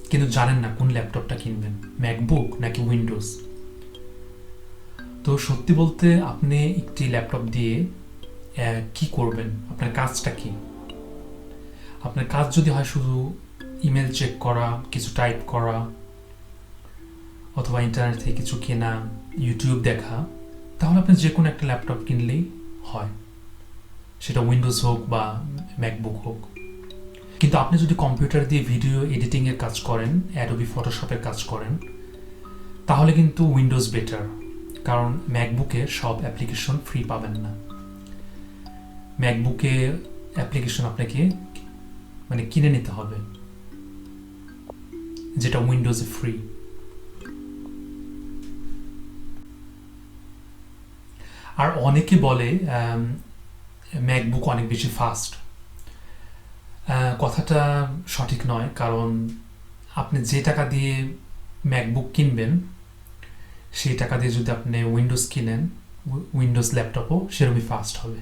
কিন্তু জানেন না কোন ল্যাপটপটা কিনবেন, ম্যাকবুক নাকি উইন্ডোজ। তো সত্যি বলতে আপনি একটি ল্যাপটপ দিয়ে কি করবেন, আপনার কাজটা কি? আপনার কাজ যদি হয় শুধু ইমেল চেক করা, কিছু টাইপ করা, অথবা ইন্টারনেট থেকে কিছু কেনা, ইউটিউব দেখা, তাহলে আপনি যে কোনো একটা ল্যাপটপ কিনলেই হয়, সেটা উইন্ডোজ হোক বা ম্যাকবুক হোক। কিন্তু আপনি যদি কম্পিউটার দিয়ে ভিডিও এডিটিংয়ের কাজ করেন, অ্যাডোবি ফটোশপের কাজ করেন, তাহলে কিন্তু উইন্ডোজ বেটার, কারণ ম্যাকবুকে সব অ্যাপ্লিকেশন ফ্রি পাবেন না। ম্যাকবুকে অ্যাপ্লিকেশন আপনাকে কিনে নিতে হবে, যেটা উইন্ডোজে ফ্রি। আর অনেকে বলে ম্যাকবুক অনেক বেশি ফাস্ট। কথাটা সঠিক নয়, কারণ আপনি যে টাকা দিয়ে ম্যাকবুক কিনবেন সেই টাকা দিয়ে যদি আপনি উইন্ডোজ কিনেন, উইন্ডোজ ল্যাপটপও সেরকমই ফাস্ট হবে।